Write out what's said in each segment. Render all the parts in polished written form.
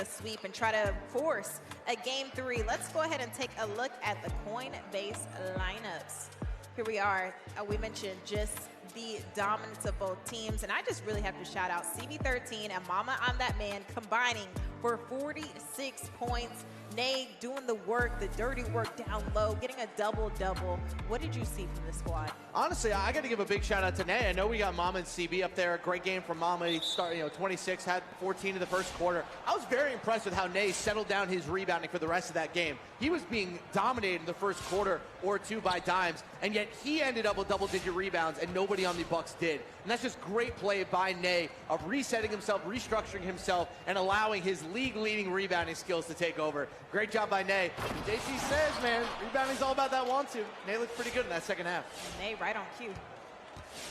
the sweep and try to force a game 3. Let's go ahead and take a look at the Coinbase lineups. Here we are. We mentioned just the dominance of both teams, and I just really have to shout out CB13 and Mama I'm That Man combining for 46 points. Nay doing the work, the dirty work down low, getting a double-double. What did you see from the squad? Honestly, I got to give a big shout out to Nay. I know we got Mama and CB up there. Great game from Mama. He started, 26, had 14 in the first quarter. I was very impressed with how Nay settled down his rebounding for the rest of that game. He was being dominated in the first quarter or two by Dimez, and yet he ended up with double-digit rebounds, and nobody on the Bucks did. And that's just great play by Nay of resetting himself, restructuring himself, and allowing his league-leading rebounding skills to take over. Great job by Nay. JC says, man, rebounding's all about that want-to. Nay looked pretty good in that second half. Nay right on cue.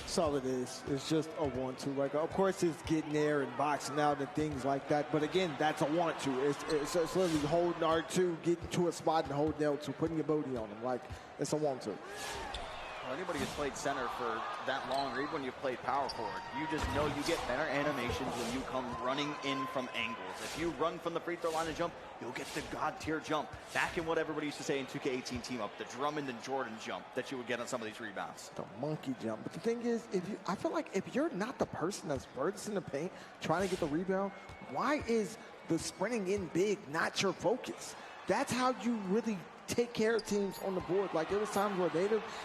That's all it is. It's just a want-to. Like, of course, it's getting there and boxing out and things like that. But again, that's a want-to. It's literally holding R2, getting to a spot and holding L2, putting your booty on him. Like, it's a want-to. Well, anybody who's played center for that long, or even when you've played power forward, you just know you get better animations when you come running in from angles. If you run from the free throw line and jump, you'll get the God tier jump. Back in what everybody used to say in 2K18 team up, the Drummond and Jordan jump that you would get on some of these rebounds. The monkey jump. But the thing is, I feel like if you're not the person that's first in the paint trying to get the rebound, why is the sprinting in big not your focus? That's how you really take care of teams on the board. Like, there was times where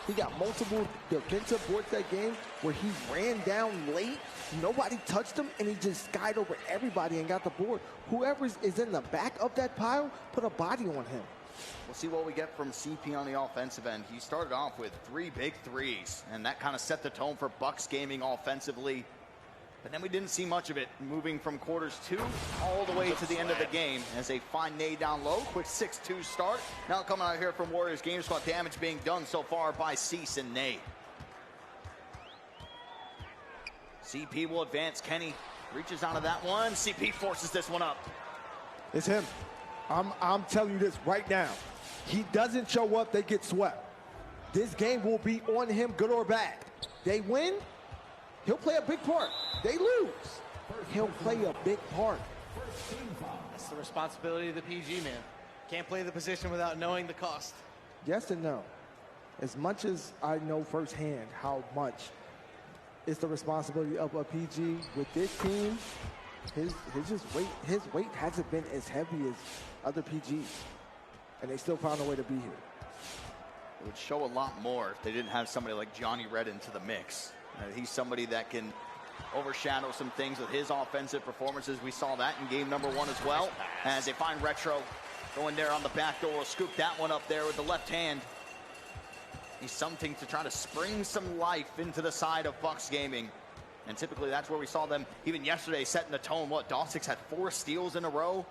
he got multiple defensive boards that game where he ran down late, nobody touched him, and he just skied over everybody and got the board. Whoever is in the back of that pile, put a body on him. We'll see what we get from CP on the offensive end. He started off with 3 big threes, and that kind of set the tone for Bucks gaming offensively. But then we didn't see much of it, moving from quarters 2 all the way to the end of the game as they find Nay down low. Quick 6-2 start. Now coming out here from Warriors Game Squad, damage being done so far by Seese and Nay. CP will advance. Kenny reaches out of that one. CP forces this one up. It's him. I'm telling you this right now. He doesn't show up, they get swept. This game will be on him, good or bad. They win, he'll play a big part. They lose, he'll play a big part. That's the responsibility of the PG, man. Can't play the position without knowing the cost. Yes and no. As much as I know firsthand how much it's the responsibility of a PG with this team, his weight hasn't been as heavy as other PGs, and they still found a way to be here. It would show a lot more if they didn't have somebody like Johhny Red into the mix. He's somebody that can overshadow some things with his offensive performances. We saw that in game number 1 as well. As they find Retro going there on the back door, will scoop that one up there with the left hand. He's something to try to spring some life into the side of Bucks gaming. And typically that's where we saw them even yesterday setting the tone. Dawsix had 4 steals in a row.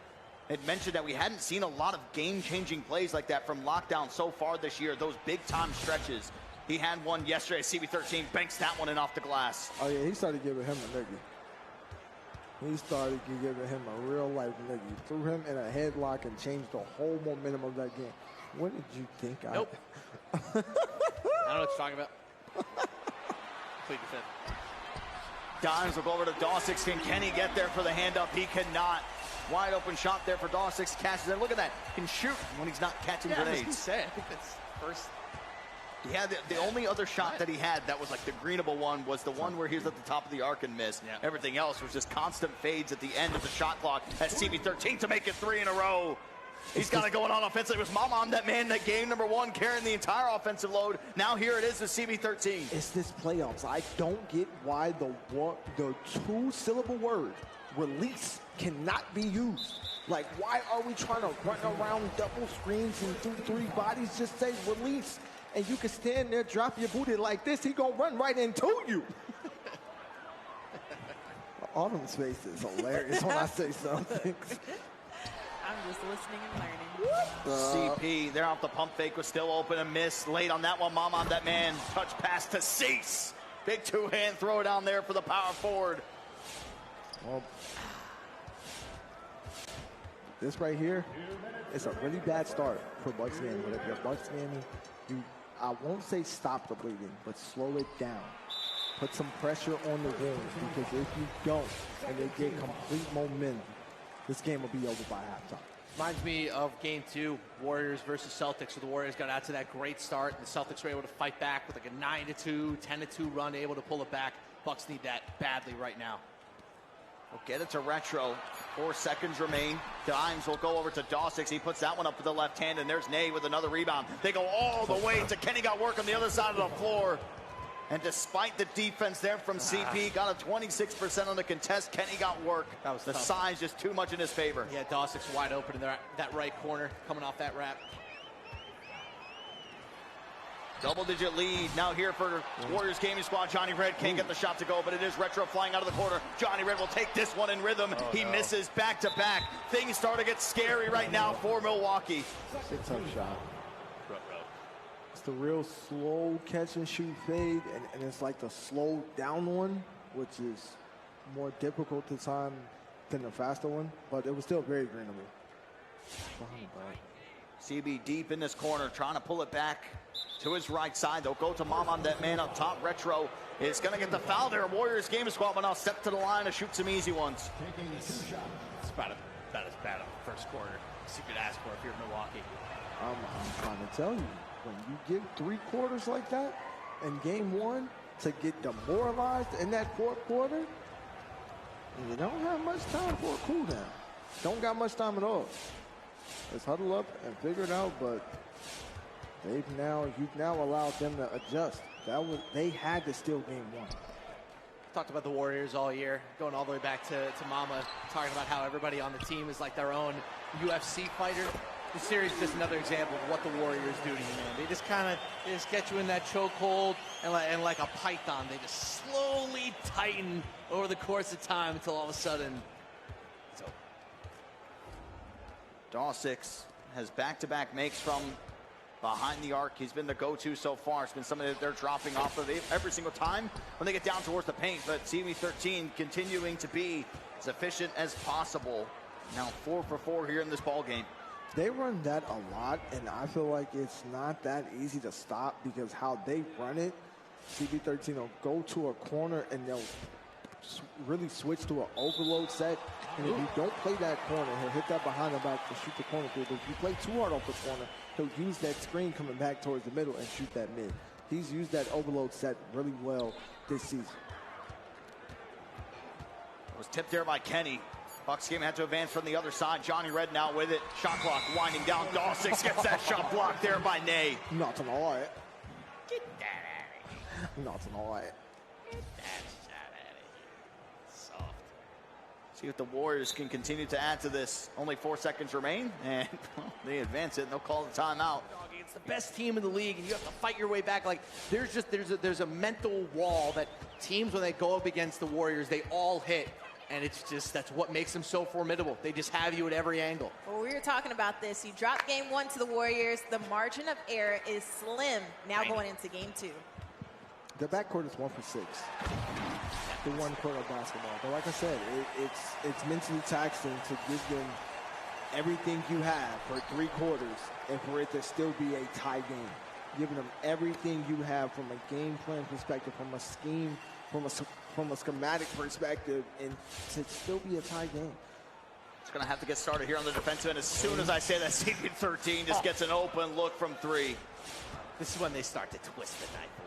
It mentioned that we hadn't seen a lot of game-changing plays like that from Lockdown so far this year, those big-time stretches. He had one yesterday. CB13 banks that one in off the glass. Oh, yeah, he started giving him a nigga. He started giving him a real-life nigga. Threw him in a headlock and changed the whole momentum of that game. What did you think? Nope. I don't know what you're talking about. Complete defense. Dimez will go over to Dawsix. Can Kenny get there for the hand up? He cannot. Wide open shot there for Dawsix. Catches it. Look at that. Can shoot when he's not catching grenades. I was say, I think that's first. He had the only other shot that he had that was like the greenable one was the one where he was at the top of the arc and missed. Yeah. Everything else was just constant fades at the end of the shot clock at CB13 to make it 3 in a row. He's got it going on offensively. It was Mama I'm That Man that game number 1 carrying the entire offensive load. Now here it is with CB13. It's this playoffs. I don't get why the 2-syllable word release cannot be used. Like, why are we trying to run around double screens and do 3 bodies? Just say release. And you can stand there, drop your booty like this, he gonna run right into you. Autumn's face is hilarious when I say something. I'm just listening and learning. CP, they're off the pump fake, was still open and missed. Late on that one, Mama I'm That Man. Touch pass to Seese. Big 2-hand throw down there for the power forward. Well, this right here, it's a really bad start for Bucks gaming. But if you're Bucks gaming, I won't say stop the bleeding, but slow it down. Put some pressure on the wings, because if you don't, and they get complete momentum, this game will be over by halftime. Reminds me of game 2, Warriors versus Celtics, where the Warriors got out to that great start, and the Celtics were able to fight back with like a 9-2, 10-2 run, able to pull it back. Bucks need that badly right now. We'll get it to Retro. 4 seconds remain. Dimez will go over to Dawsix. He puts that one up with the left hand, and there's Ney with another rebound. They go all the way to Kenny. Got work on the other side of the floor. And despite the defense there from CP, got a 26% on the contest. Kenny got work. That was the tough. size just too much in his favor. Yeah, Dawsix wide open in that right corner, coming off that wrap. Double-digit lead now here for Warriors gaming squad. Johhny Red can't get the shot to go, but it is Retro flying out of the corner. Johhny Red will take this one in rhythm. He misses back-to-back. Things start to get scary right now for Milwaukee. It's a tough shot. It's the real slow catch and shoot fade, and it's like the slow down one, which is more difficult to time than the faster one, but it was still very greenable. CB deep in this corner, trying to pull it back to his right side. They'll go to Im Dat Man up top. Retro is going to get the foul there. Warriors game squad, but now step to the line to shoot some easy ones. It's about as bad of the first quarter as you could ask for if you're Milwaukee. I'm trying to tell you, when you give 3 quarters like that in game 1 to get demoralized in that 4th quarter, you don't have much time for a cool down. Don't got much time at all. Let's huddle up and figure it out, but you've now allowed them to adjust. They had to steal game 1. Talked about the Warriors all year, going all the way back to Mama, talking about how everybody on the team is like their own UFC fighter. This series is just another example of what the Warriors do to you, man. They just get you in that chokehold, and like a python, they just slowly tighten over the course of time until all of a sudden it's over. Dawsix has back-to-back makes from behind the arc. He's been the go-to so far. It's been something that they're dropping off of every single time when they get down towards the paint. But CB13 continuing to be as efficient as possible. Now 4 for 4 here in this ball game. They run that a lot, and I feel like it's not that easy to stop because how they run it, CB13 will go to a corner and they'll really switch to an overload set. And if you don't play that corner, he'll hit that behind the back to shoot the corner through. But if you play too hard off the corner, he'll use that screen coming back towards the middle and shoot that mid. He's used that overload set really well this season. It was tipped there by Kenny. Bucks game had to advance from the other side. Johhny Red now with it. Shot clock winding down. Dawsix gets that shot blocked there by Ney. Not an all right. Get that out of here. Not an all right. Get that shot out of here. Soft. See if the Warriors can continue to add to this. Only 4 seconds remain, and they advance it, and they'll call the timeout. It's the best team in the league, and you have to fight your way back. Like there's a mental wall that teams, when they go up against the Warriors, they all hit. And that's what makes them so formidable. They just have you at every angle. Well, we were talking about this. You dropped game 1 to the Warriors. The margin of error is slim now going into game 2. The backcourt is 1 for 6. The one court of basketball. But like I said, it's mentally taxing to give them everything you have for 3 quarters and for it to still be a tie game. Giving them everything you have from a game plan perspective, from a scheme, from a schematic perspective, and to still be a tie game. It's going to have to get started here on the defensive end. As soon as I say that, CB13 just gets an open look from 3. This is when they start to twist the knife a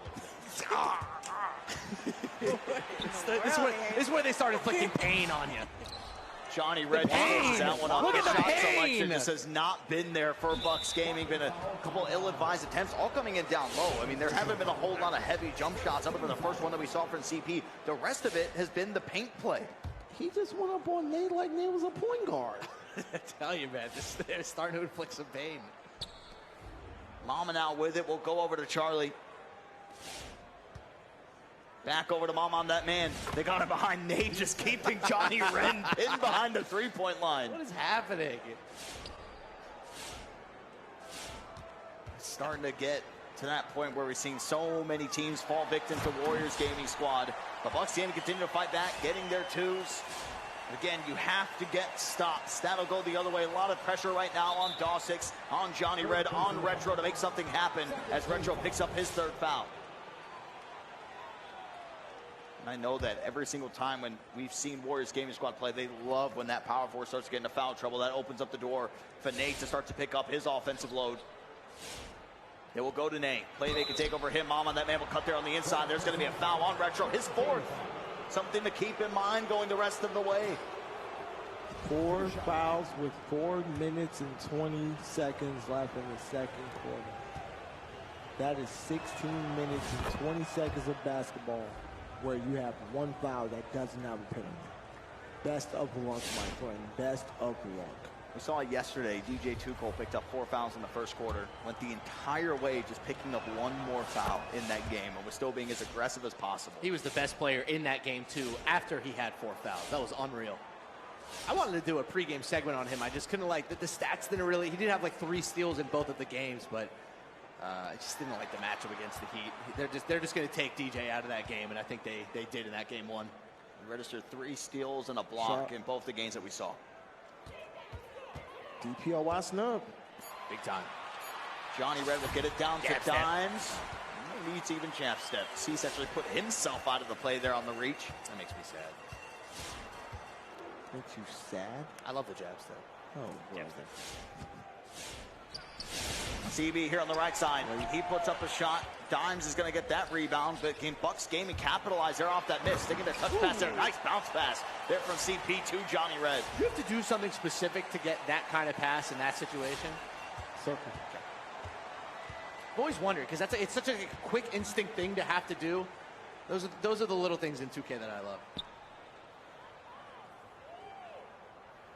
little bit. This is where they start inflicting pain on you. Johhny Red changes that one up. Look at the shot pain. selection just has not been there for Bucks gaming. Been a couple ill-advised attempts, all coming in down low. I mean, there haven't been a whole lot of heavy jump shots other than the first one that we saw from CP. The rest of it has been the paint play. He just went up on Ney like Ney was a point guard. I tell you, man, they're starting to inflict some pain. Mama now with it. We'll go over to Charlie. Back over to Im Dat Man. They got it behind Ney, just keeping Johhny Red pinned behind the 3-point line. What is happening? It's starting to get to that point where we've seen so many teams fall victim to Warriors gaming squad. The Bucks game continue to fight back, getting their 2s. Again, you have to get stops. That'll go the other way. A lot of pressure right now on Dawsix, on Johhny Red, on Retro to make something happen as Retro picks up his 3rd foul. I know that every single time when we've seen Warriors gaming squad play, they love when that power forward starts to get into foul trouble. That opens up the door for Nate to start to pick up his offensive load. It will go to Nate. Play they can take over him. Mama, that man will cut there on the inside. There's going to be a foul on Retro. His fourth. Something to keep in mind going the rest of the way. 4 fouls with 4 minutes and 20 seconds left in the second quarter. That is 16 minutes and 20 seconds of basketball where you have 1 foul that doesn't have a penalty. Best of luck, my friend. Best of luck. We saw it yesterday. DJ Tuchel picked up 4 fouls in the first quarter. Went the entire way just picking up 1 more foul in that game and was still being as aggressive as possible. He was the best player in that game, too, after he had 4 fouls. That was unreal. I wanted to do a pregame segment on him. I just couldn't like the stats didn't really. He did have like 3 steals in both of the games, but I just didn't like the matchup against the Heat. They're just going to take DJ out of that game, and I think they did in that game 1. He registered 3 steals and a block in both the games that we saw. DPOY snub. Big time. Johhny Red will get it down to Dimes. No need to even jab step. Seese actually put himself out of the play there on the reach. That makes me sad. Makes you sad? I love the jab step. Oh, brother. CB here on the right side. He puts up a shot. Dimes is going to get that rebound, but can Bucks Gaming capitalize there off that miss? Taking the touch pass there. Nice bounce pass there from CP to Johhny Red. You have to do something specific to get that kind of pass in that situation. Circle. I've always wondered, because it's such a quick instinct thing to have to do. Those are the little things in 2K that I love.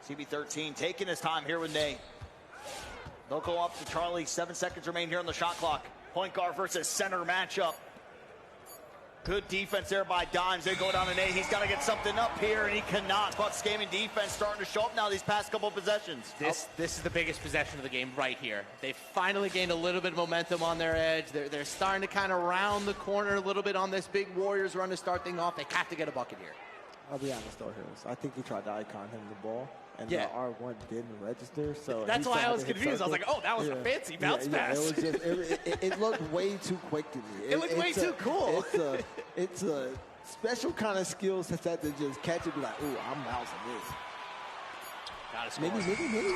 CB13 taking his time here with Nate. They'll go up to Charlie. 7 seconds remain here on the shot clock. Point guard versus center matchup. Good defense there by Dimes. They go down to Nate. He's got to get something up here, and he cannot. Bucks Gaming defense starting to show up now these past couple of possessions. This is the biggest possession of the game right here. They finally gained a little bit of momentum on their edge. They're starting to kind of round the corner a little bit on this big Warriors run to start things off. They have to get a bucket here. I'll be honest though, Hills. I think he tried to icon him the ball, and yeah. the R1 didn't register. So that's why I was confused. I was like, "Oh, that was a fancy bounce pass." It was just it looked way too quick to me. It looked way too cool. It's a special kind of skill set to just catch it, and be like, "Ooh, I'm bouncing this." Gotta score. Maybe.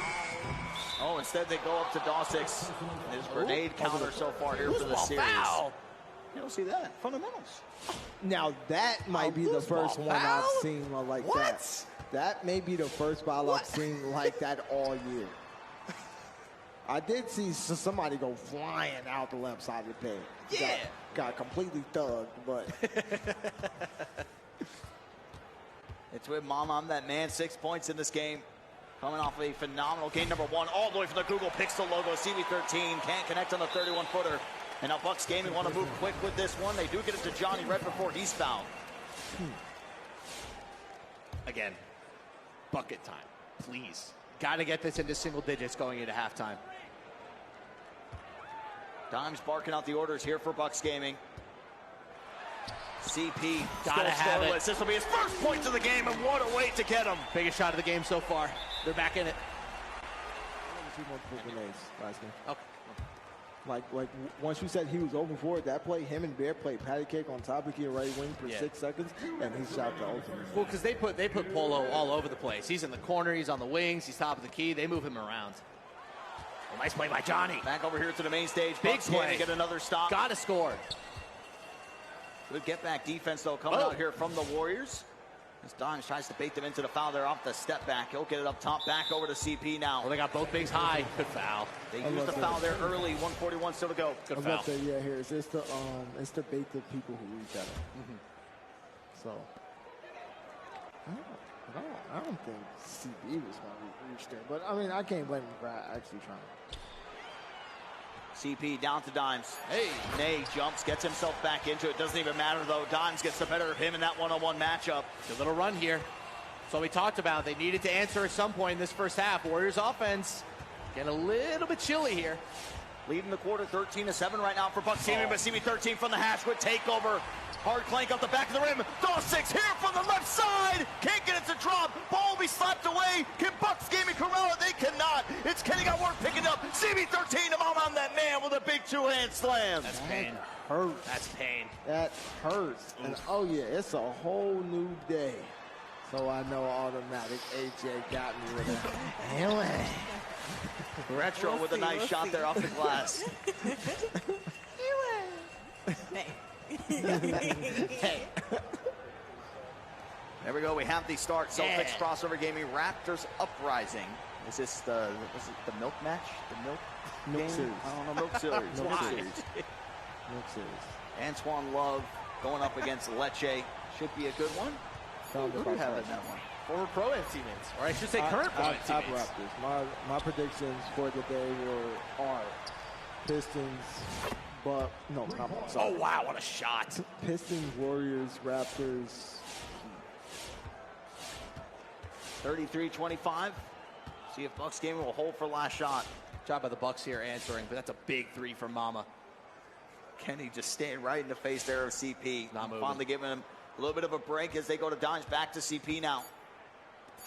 Oh, instead they go up to Dawsix. His grenade counter so far here for the series. Foul. You don't see that. Fundamentals. Now that might be the first one I've seen like that. That may be the first foul I've seen like that all year. I did see somebody go flying out the left side of the paint. Yeah. Got completely thugged, but. It's with Mama, I'm that man. 6 points in this game. Coming off of a phenomenal game number 1, all the way from the Google Pixel logo. CB13 can't connect on the 31-footer. And now Bucks Gaming want to move quick with this one. They do get it to Johhny Red before he's fouled. Again, bucket time, please. Got to get this into single digits going into halftime. Dimes barking out the orders here for Bucks Gaming. CP gotta have it. This will be his first points of the game, and what a way to get him. Biggest shot of the game so far. They're back in it. Okay. Like once you said he was open for it, that play, him and Bear played patty cake on top of the right wing for 6 seconds, and he shot the ultimate. Well, because they put Polo all over the place. He's in the corner, he's on the wings, he's top of the key. They move him around. Well, nice play by Johhny. Back over here to the main stage. Big Bucks play. To get another stop. Got to score. Good get back defense though coming out here from the Warriors. As Dimes tries to bait them into the foul there off the step back. He'll get it up top, back over to CP now. Well, they got both bigs high. Good foul. They used the foul there early. 1:41 still to go. Good foul. I was about to say, yeah, here it's the bait the people who reach out. So I don't think CB was going to reach there, but I mean I can't blame him for actually trying. CP down to Dimes. Hey. Nay jumps, gets himself back into it. Doesn't even matter, though. Dimes gets the better of him in that one-on-one matchup. Good little run here. So we talked about they needed to answer at some point in this first half. Warriors offense getting a little bit chilly here. Leading the quarter 13-7 right now for Bucks Gaming, but CB13 from the hash with takeover. Hard clank up the back of the rim. Dawsix here from the left side. Can't get it to drop. Ball will be slapped away. Can Bucks Gaming corral it? They cannot. It's Kenny got work picking up. CB13 on that man with a big two-hand slam. That's pain. Hurts. That's pain. That hurts. And oh yeah, it's a whole new day. So I know automatic AJ got me with it. Anyway. Retro with a nice shot there off the glass. Hey. Hey. There we go. We have the start. Celtics crossover gaming. Raptors uprising. Is this the milk match? The milk Series. I don't know. Milk series. Milk Why? series. Milk series. Antoine Love going up against Lecce. Should be a good one. Who do we have in that one? Former Pro-Am teammates, or I should say current Pro-Am teammates. Raptors. My predictions for the day are Pistons, but no, not sorry. Oh wow, what a shot! Pistons, Warriors, Raptors. 33-25. See if Bucks gaming will hold for last shot. Job by the Bucks here answering, but that's a big three from Mama. Kenny just staying right in the face there of CP. Not moving. Finally giving him a little bit of a break as they go to Dimez. Back to CP now.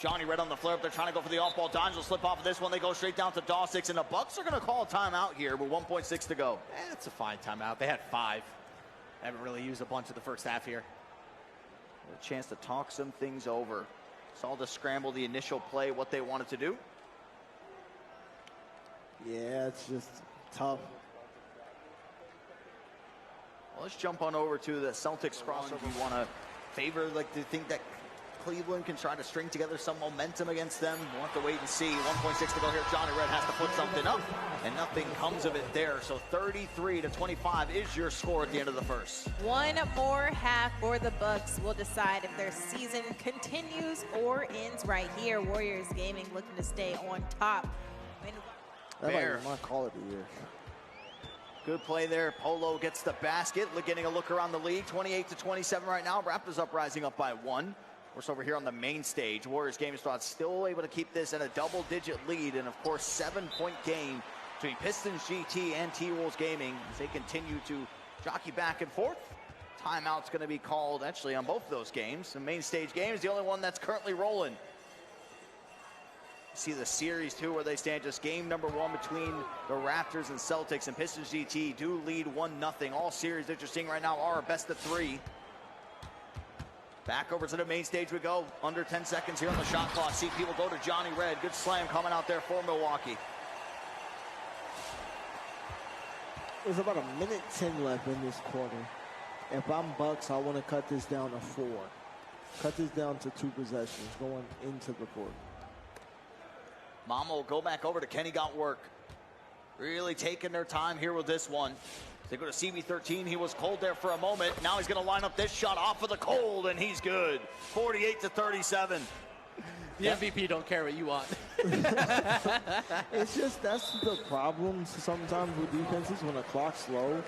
Johhny red on the flare up. They're trying to go for the off-ball. Dimez will slip off of this one. They go straight down to Dawsix, and the Bucks are going to call a timeout here with 1.6 to go. That's a fine timeout. They had 5. They haven't really used a bunch of the first half here. A chance to talk some things over. Saw the scramble, the initial play, what they wanted to do. Yeah, it's just tough. Well, let's jump on over to the Celtics crossover. You want to favor, like, to think that Cleveland can try to string together some momentum against them? We'll have to wait and see. 1.6 to go here. Johhny Red has to put something up, and nothing comes of it there. So 33-25 is your score at the end of the first. One more half for the Bucks will decide if their season continues or ends right here. Warriors Gaming looking to stay on top. That might be my call of the year. Good play there. Polo gets the basket. Getting a look around the league. 28-27 right now. Raptors uprising up by 1. Of course, over here on the main stage, Warriors gaming squad still able to keep this in a double-digit lead, and of course, 7-point game between Pistons GT and T-Wolves Gaming as they continue to jockey back and forth. Timeout's going to be called actually on both of those games. The main stage game is the only one that's currently rolling. See the series too, where they stand. Just game number 1 between the Raptors and Celtics, and Pistons GT do lead 1-0. All series that you're seeing right now are a best of 3. Back over to the main stage we go. Under 10 seconds here on the shot clock. CP will go to Johhny Red. Good slam coming out there for Milwaukee. There's about 1:10 left in this quarter. If I'm Bucks, I want to cut this down to 4. Cut this down to 2 possessions going into the 4th. Mama will go back over to Kenny Got Work. Really taking their time here with this one. They go to CB13. He was cold there for a moment. Now he's going to line up this shot off of the cold, and he's good. 48-37. The MVP don't care what you want. It's just, that's the problem sometimes with defenses. When the clock's low,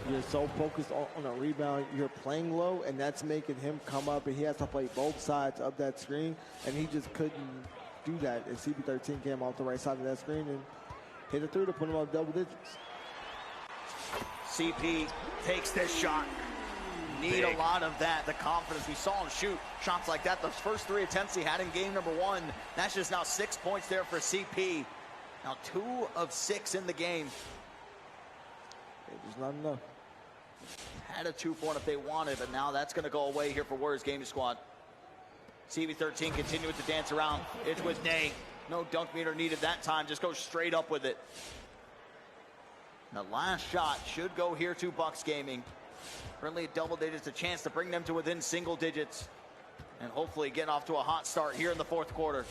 you're so focused on a rebound, you're playing low, and that's making him come up, and he has to play both sides of that screen, and he just couldn't do that. And CB13 came off the right side of that screen and hit a 3 to put him up double digits. CP takes this shot. Need a lot of that. The confidence we saw him shoot shots like that. Those first 3 attempts he had in game number 1. That's just now 6 points there for CP. Now 2 of 6 in the game. It's just not enough. Had a 2-point if they wanted, but now that's going to go away here for Warriors Gaming Squad. CB13 continuing to dance around. It's with Nay. No dunk meter needed that time. Just go straight up with it. The last shot should go here to Bucks Gaming. Currently at double digits, a chance to bring them to within single digits and hopefully get off to a hot start here in the 4th quarter.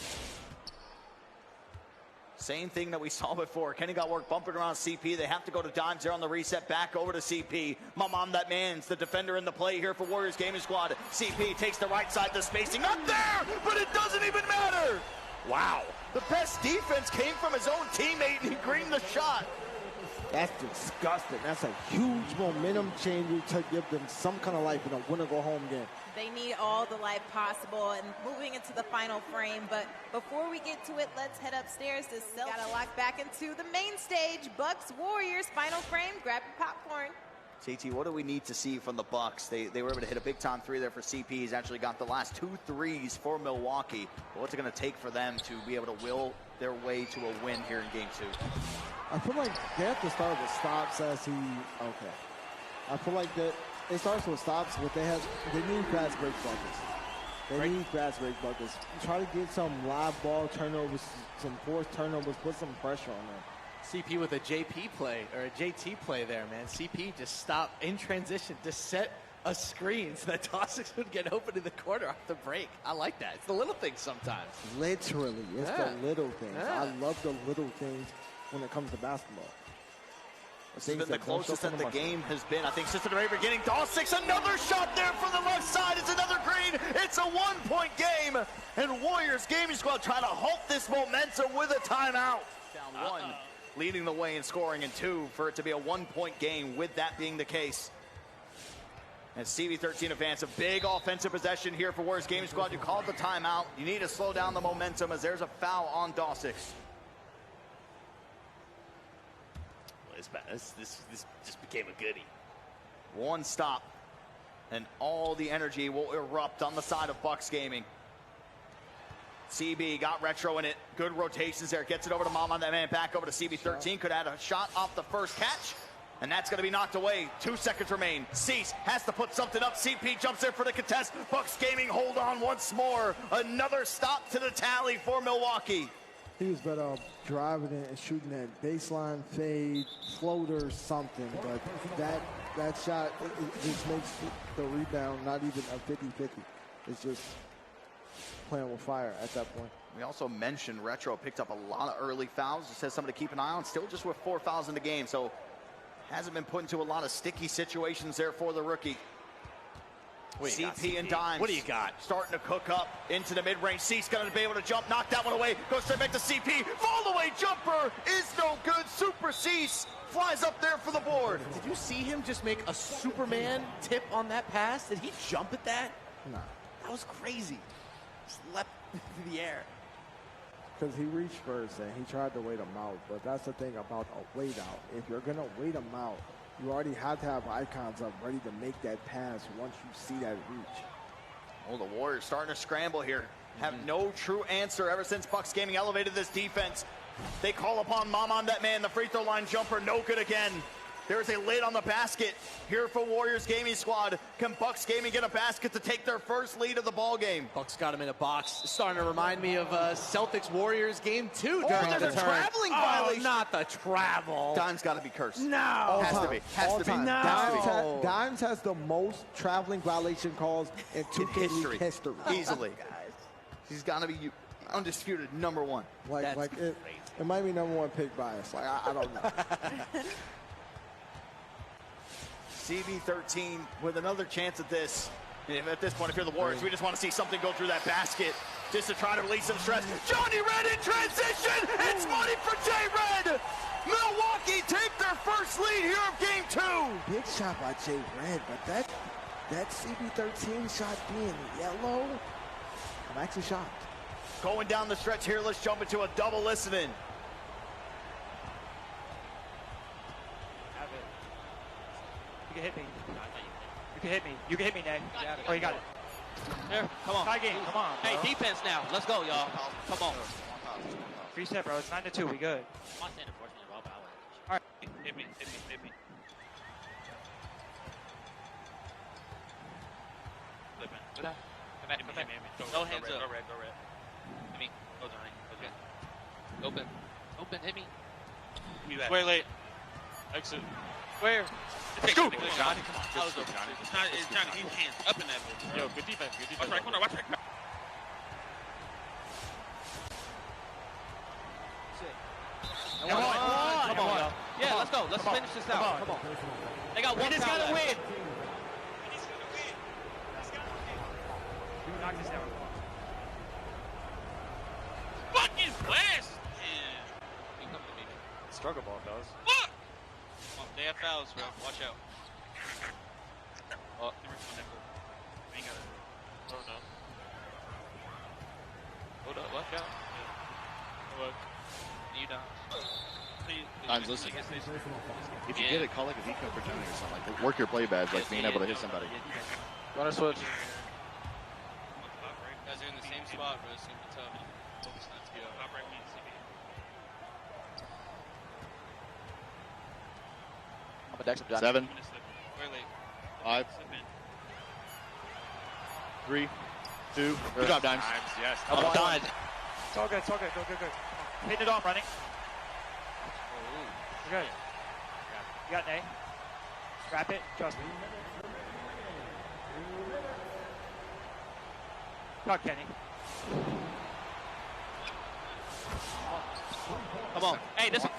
Same thing that we saw before. Kenny Got Work bumping around CP. They have to go to Dimez there on the reset. Back over to CP. Im Dat Man's the defender in the play here for Warriors Gaming Squad. CP takes the right side, the spacing not there, but it doesn't even matter. Wow. The best defense came from his own teammate, and he greened the shot. That's disgusting. That's a huge momentum changer to give them some kind of life in a win-or-go-home game. They need all the life possible and moving into the final frame. But before we get to it, let's head upstairs to Gotta lock back into the main stage. Bucks Warriors final frame. Grab your popcorn. JT, what do we need to see from the Bucks? They were able to hit a big-time 3 there for CP. He's actually got the last 2 threes for Milwaukee. But what's it going to take for them to be able to will their way to a win here in Game 2? I feel like they have to start with stops as he. Okay. I feel like that it starts with stops, but they need fast break buckets. They need fast break buckets. Try to get some live ball turnovers, some forced turnovers, put some pressure on them. CP with a JP play, or a JT play there, man. CP just stopped in transition to set a screen so that Dawsix would get open in the corner off the break. I like that. It's the little things sometimes. Literally, it's the little things. I love the little things when it comes to basketball. This has been the closest that the game has been. I think since the very beginning. Dawsix, another shot there from the left side. It's another green. It's a 1-point game. And Warriors Gaming Squad trying to halt this momentum with a timeout. Down 1, leading the way in scoring, and 2 for it to be a 1-point game with that being the case. As CB13 advance, a big offensive possession here for Warriors Gaming Squad. You called the timeout. You need to slow down the momentum as there's a foul on Dawsix. This just became a goodie. One stop, and all the energy will erupt on the side of Bucks Gaming. CB got retro in it. Good rotations there. Gets it over to Mom on that man. Back over to CB13. Could add a shot off the first catch. And that's going to be knocked away. 2 seconds remain. Seese has to put something up. CP jumps in for the contest. Bucks Gaming hold on once more. Another stop to the tally for Milwaukee. He was better off driving it and shooting that baseline fade, floater, something. But that shot, it just makes the rebound not even a 50-50. It's just playing with fire at that point. We also mentioned Retro picked up a lot of early fouls. Just says something to keep an eye on. Still just with 4 fouls in the game. So hasn't been put into a lot of sticky situations there for the rookie. CP and Dimez. What do you got? Starting to cook up into the mid-range. Seese going to be able to jump, knock that one away. Goes straight back to CP. Fall away jumper is no good. Super Seese flies up there for the board. Did you see him just make a Superman tip on that pass? Did he jump at that? No. That was crazy. Just leapt into the air. Because he reached first and he tried to wait him out. But that's the thing about a wait out. If you're going to wait him out, you already have to have icons up ready to make that pass once you see that reach. Oh, the Warriors starting to scramble here. Have no true answer ever since Bucks Gaming elevated this defense. They call upon Mom on that man. The free throw line jumper, no good again. There's a lid on the basket here for Warriors Gaming Squad. Can Bucks Gaming get a basket to take their first lead of the ball game? Bucks got him in a box. It's starting to remind me of Celtics Warriors game 2 during there's the a turn. traveling violation. Not the travel. Dime's got to be cursed. No. Has to be. Has to be. No. Dimes has the most traveling violation calls in 2K League history. Easily. He's got to be undisputed #1. It might be #1 pick bias. Like I don't know. CB13 with another chance at this. And at this point, if you're the Warriors, we just want to see something go through that basket just to try to release some stress. Johhny Red in transition. It's money for J-Red. Milwaukee take their first lead here of game 2. Big shot by J-Red, but that CB13 shot being yellow, I'm actually shocked. Going down the stretch here, let's jump into a double listening. You can hit me. You can hit me. You can hit me, Nate. Oh, you got it. There, come on. Tie game, come on. Hey, defense now. Let's go, y'all. Come on. 3 step, bro. It's 9-2. We good. I'm on standing force me, bro. All right. Hit me. Flip it. Come at me. No hands up. Go red. Hit me. Go, Johhny. Open. Hit me. Square late. Exit. Square. Scoop. Johhny, come on. That was open. It's Johhny. He's hands up in that bitch. Yo, good defense. Watch right corner. Watch right corner. Come on. Yeah, let's go. Let's finish this out. Come on. They got one foul left. win. Knock this down. Fuck his blast. Struggle ball, fellas. Fuck. Come on, they have fouls, bro. Watch out. Oh. Ain't got it. Oh no. Hold up, watch out. Look. You down. Dimes, listen. If you get it, call like a decoy for Johhny or something. Like, work your play badge, like being able to hit somebody. Runner switch. Guys are in the same spot, bro. It's gonna be tough. Focus not to get up. Top right wing, CB. a deck, 7, Very late. 5, Slip in. 3, 2. Good job, Dimes. Yes. Oh, God. It's all good, it's all good. Go, go, go. Hitting it off, running. You're good. You got an A. Wrap it, just. Talk, Kenny. Come on. Hey, this one.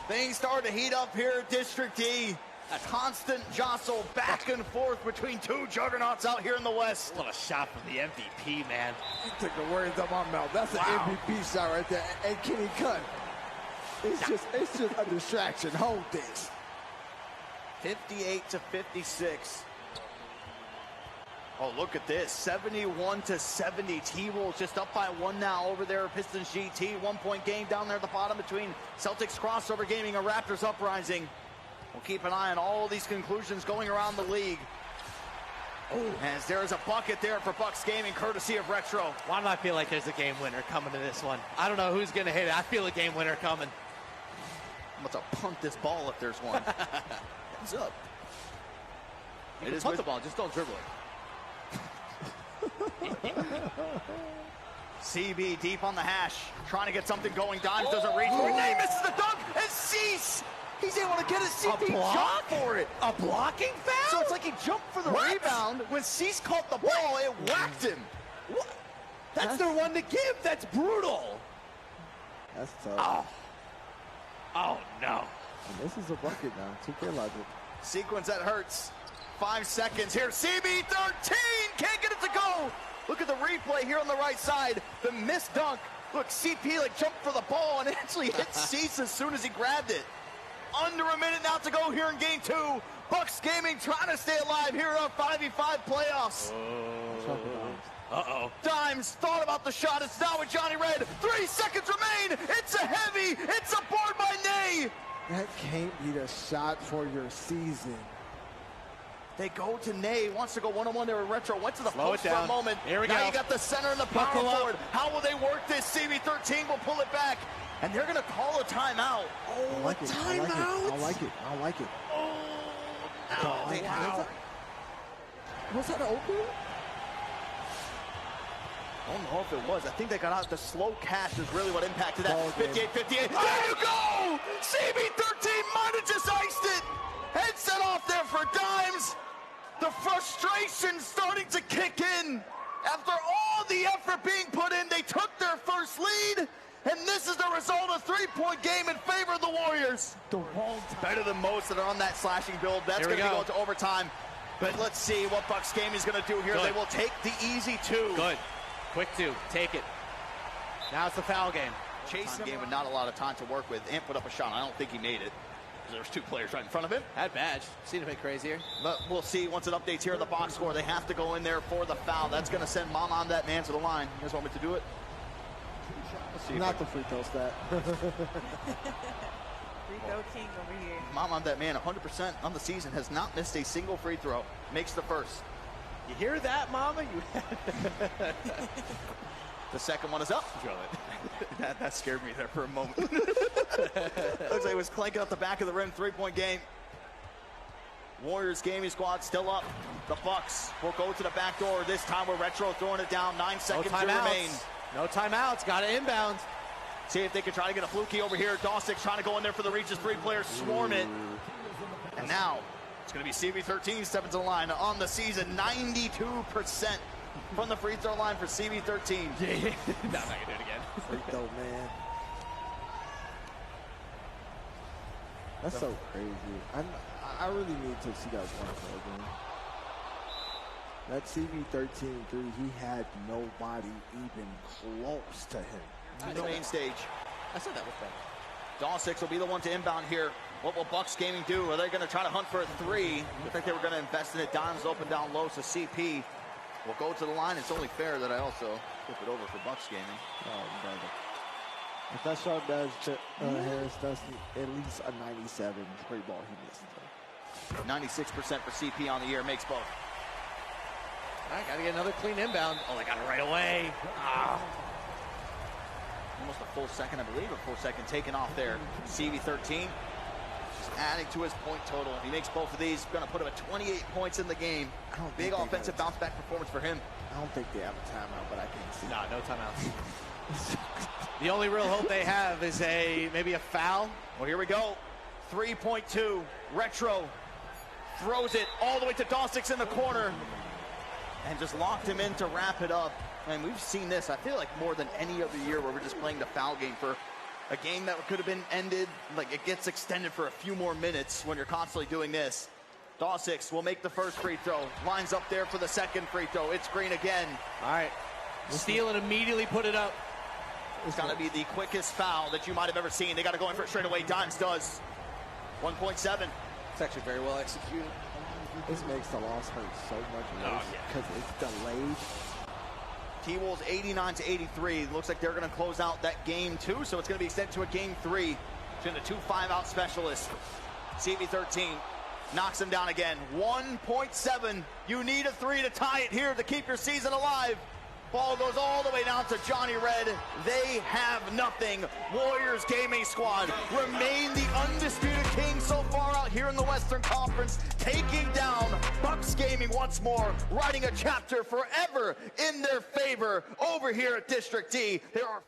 Things start to heat up here at District E. A constant jostle back and forth between two juggernauts out here in the West. What a shot from the MVP, man. You took the words out my mouth. That's an MVP shot right there. Hey, Kenny, cut. It's just a distraction. Hold this. 58 to 56. Oh, look at this. 71 to 70. T-Wolves just up by 1 now over there at Pistons GT. 1 point game down there at the bottom between Celtics Crossover Gaming and Raptors Uprising. We'll keep an eye on all these conclusions going around the league. As there is a bucket there for Bucks Gaming, courtesy of Retro. Why do I feel like there's a game winner coming to this one? I don't know who's going to hit it. I feel a game winner coming. I'm about to punt this ball if there's one. Heads up. You can punt the ball, just don't dribble it. CB deep on the hash, trying to get something going. Dimes doesn't reach for it. Nay misses the dunk, and Seese, he's able to get a CB jump for it. A blocking foul? So it's like he jumped for the rebound. When Seese caught the ball, it whacked him. What? That's their one to give. That's brutal. That's tough. Oh, no. And this is a bucket now. 2K logic. Sequence that hurts. 5 seconds here. CB 13 can't get it to go. Look at the replay here on the right side. The missed dunk. Look, CP like jumped for the ball and actually hit Seese as soon as he grabbed it. Under a minute now to go here in game 2. Bucks Gaming trying to stay alive here in our 5v5 playoffs. Uh-oh. Dimes thought about the shot. It's now with Johhny Red. 3 seconds remain. It's a heavy. It's a board by Nay. That can't be the shot for your season. They go to Nay. Wants to go one-on-one there with Retro. Went to the Slow post it for down. a moment. Here we now go. You got the center and the power Buckle up. forward. How will they work this? CB13 will pull it back. And they're going to call a timeout. I like it. I like it. I like it. I like it. Wow. Was that open? I don't know if it was. I think they got out. The slow cash is really what impacted that. Ball game. 58-58. There you go! CB13 might have just iced it. Headset off there for Dimes. The frustration starting to kick in. After all the effort being put in, they took their first lead. And this is the result of a 3-point game in favor of the Warriors. The wrong time. Better than most that are on that slashing build. That's going to be going to overtime. But let's see what Bucks Gaming is going to do here. Good. They will take the easy 2. Good. Quick 2. Take it. Now it's the foul game. Chasing game with not a lot of time to work with. Ant put up a shot. I don't think he made it. There's 2 players right in front of him. That badge. Seen a bit crazier. But we'll see once it updates here in the box score. They have to go in there for the foul. That's going to send Im Dat Man to the line. You guys want me to do it? Let's see. Not the free throw stat. Free throw king over here. Im Dat Man, 100% on the season, has not missed a single free throw. Makes the first. You hear that, Mama? You The second one is up. drill it. That scared me there for a moment. Looks like it was clanking up the back of the rim. 3-point game. Warriors gaming squad still up. The Bucks will go to the back door this time with Retro throwing it down. 9 seconds to remain. No timeouts. Got to inbound. See if they can try to get a fluky over here. Dawsix trying to go in there for the reaches. 3 players swarm it. And now it's going to be CB13 stepping to the line on the season. 92% from the free throw line for CB13. No, I'm not going to do it again. Free throw, man. That's so crazy. I really need to see that one again. That CB13 3, he had nobody even close to him. The main stage. I said that with that. Dawsix will be the one to inbound here. What will Bucks Gaming do? Are they going to try to hunt for a 3? I think they were going to invest in it. Dimes open down low, so CP will go to the line. It's only fair that I also flip it over for Bucks Gaming. Oh, brother. If that shot does Harris, that's at least a 97 free ball he missed. 96% for CP on the year, makes both. All right, got to get another clean inbound. Oh, they got it right away. Almost almost a full second, I believe, a full second taken off there. CV13 just adding to his point total. If he makes both of these, going to put him at 28 points in the game. Big offensive bounce back performance for him. I don't think they have a timeout, but I can't see. No timeouts. The only real hope they have is maybe a foul. Well, here we go. 3.2. Retro throws it all the way to Dawsix in the corner and just locked him in to wrap it up. And we've seen this, I feel like, more than any other year where we're just playing the foul game for a game that could have been ended. Like, it gets extended for a few more minutes when you're constantly doing this. Dawsix will make the first free throw. Lines up there for the second free throw. It's green again. All right. Steal and immediately put it up. It's got to be the quickest foul that you might have ever seen. They got to go in for it straight away. Dimez does. 1.7. It's actually very well executed. This makes the loss hurt so much worse because it's delayed. T-Wolves 89-83. Looks like they're going to close out that game too, so it's going to be extended to a game 3 between the two 5-out specialists. CV13 knocks him down again. 1.7. You need a 3 to tie it here to keep your season alive. Ball goes all the way down to Johhny Red. They have nothing. Warriors Gaming Squad remain the undisputed king so far out here in the Western Conference, taking down Bucks Gaming once more, writing a chapter forever in their favor over here at District D. There are